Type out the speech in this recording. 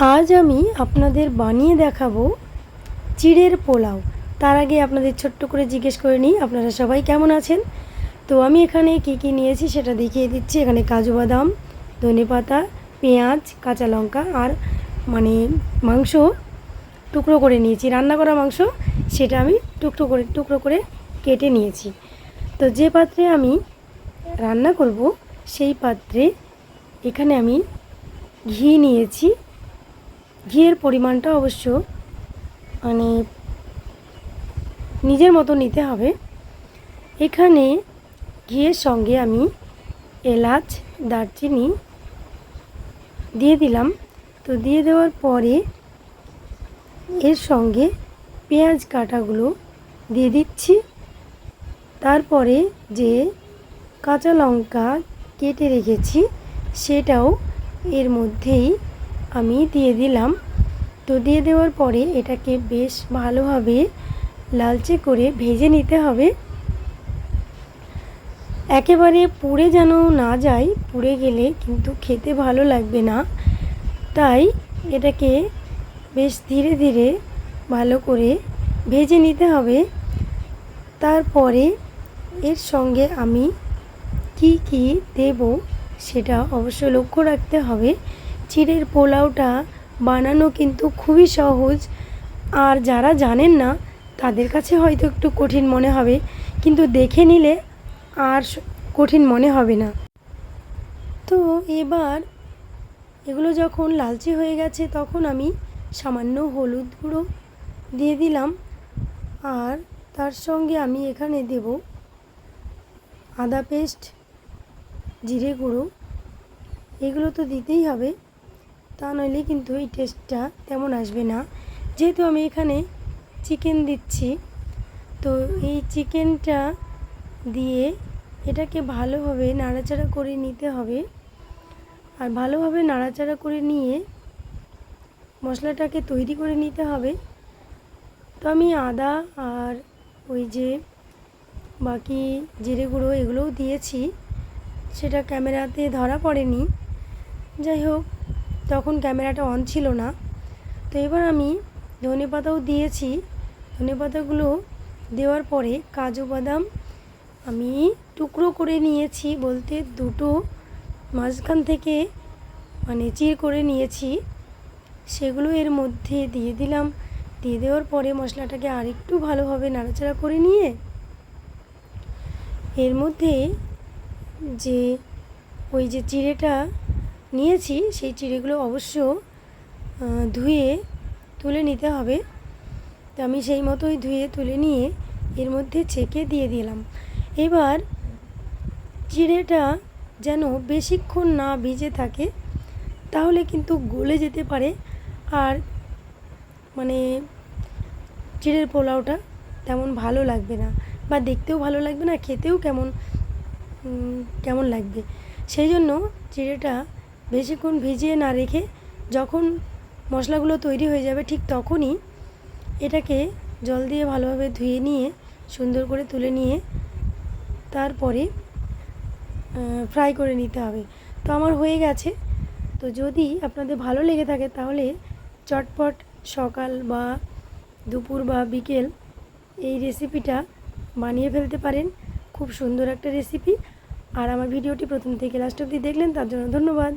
आज আমি আপনাদের বানিয়ে দেখাবো চিড়ের পোলাও। তার আগে আপনাদের ছোট্ট করে জিজ্ঞেস করে নিই আপনারা সবাই কেমন আছেন। তো আমি এখানে কি নিয়েছি সেটা দেখিয়ে দিচ্ছি। এখানে কাজু বাদাম, ধনেপাতা, পেঁয়াজ, কাঁচা লঙ্কা আর মাংস টুকরো করে নিয়েছি। রান্না করা মাংস সেটা আমি টুকরো করে কেটে নিয়েছি। তো যে পাত্রে আমি রান্না করব সেই পাত্রে এখানে আমি ঘি নিয়েছি। ঘিয়ের পরিমাণটা অবশ্য নিজের মতো নিতে হবে। এখানে ঘিয়ের সঙ্গে আমি এলাচ, দারচিনি দিয়ে দিলাম। তো দিয়ে দেওয়ার পরে এর সঙ্গে পেঁয়াজ কাটাগুলো দিয়ে দিচ্ছি। তারপরে যে কাঁচা লঙ্কা কেটে রেখেছি সেটাও এর মধ্যেই আমি দিয়ে দিলাম। তো দিয়ে দেওয়ার পরে এটাকে বেশ ভালোভাবে লালচে করে ভেজে নিতে হবে। একেবারে পুড়ে যেন না যায়, পুড়ে গেলে কিন্তু খেতে ভালো লাগবে না। তাই এটাকে বেশ ধীরে ধীরে ভালো করে ভেজে নিতে হবে। তারপরে এর সঙ্গে আমি কি দেব সেটা অবশ্য লক্ষ্য রাখতে হবে। চিড়ের পোলাওটা বানানো কিন্তু খুবই সহজ, আর যারা জানেন না তাদের কাছে হয়তো একটু কঠিন মনে হবে, কিন্তু দেখে নিলে আর কঠিন মনে হবে না। তো এবার এগুলো যখন লালচে হয়ে গেছে তখন আমি সামান্য হলুদ গুঁড়ো দিয়ে দিলাম, আর তার সঙ্গে আমি এখানে দেব আদা পেস্ট, জিরে গুঁড়ো। এগুলো তো দিতেই হবে, তা নইলে কিন্তু এই টেস্টটা তেমন আসবে না। যেহেতু আমি এখানে চিকেন দিচ্ছি, তো এই চিকেনটা দিয়ে এটাকে ভালোভাবে নাড়াচাড়া করে নিতে হবে। আর ভালোভাবে নাড়াচাড়া করে নিয়ে মশলাটাকে তৈরি করে নিতে হবে। তো আমি আদা আর ওই যে বাকি জিরে গুঁড়ো এগুলোও দিয়েছি, সেটা ক্যামেরাতে ধরা পড়েনি। যাই হোক, তখন ক্যামেরাটা অন ছিল না। তো এবার আমি ধনেপাতাও দিয়েছি। ধনেপাতাগুলো দেওয়ার পরে কাজু বাদাম আমি টুকরো করে নিয়েছি, বলতে দুটো মাঝখান থেকে চিড় করে নিয়েছি, সেগুলো এর মধ্যে দিয়ে দিলাম। দিয়ে দেওয়ার পরে মশলাটাকে আরেকটু ভালোভাবে নাড়াচাড়া করে নিয়ে এর মধ্যে যে ওই যে চিড়েটা নিয়েছি সেই চিড়েগুলো অবশ্য ধুয়ে তুলে নিতে হবে। তো আমি সেই মতোই ধুয়ে তুলে নিয়ে এর মধ্যে ছেঁকে দিয়ে দিলাম। এবার চিড়েটা যেন বেশিক্ষণ না ভিজে থাকে, তাহলে কিন্তু গলে যেতে পারে, আর চিড়ের পোলাওটা তেমন ভালো লাগবে না, বা দেখতেও ভালো লাগবে না, খেতেও কেমন লাগবে। সেই জন্য চিড়েটা বেশিক্ষণ ভিজিয়ে না রেখে যখন মশলাগুলো তৈরি হয়ে যাবে ঠিক তখনই এটাকে জল দিয়ে ভালোভাবে ধুয়ে নিয়ে সুন্দর করে তুলে নিয়ে তারপরে ফ্রাই করে নিতে হবে। তো আমার হয়ে গেছে। তো যদি আপনাদের ভালো লেগে থাকে তাহলে চটপট সকাল বা দুপুর বা বিকেল এই রেসিপিটা বানিয়ে ফেলতে পারেন। খুব সুন্দর একটা রেসিপি। আর আমার ভিডিওটি প্রথম থেকে লাস্ট অবধি দেখলেন তার জন্য ধন্যবাদ।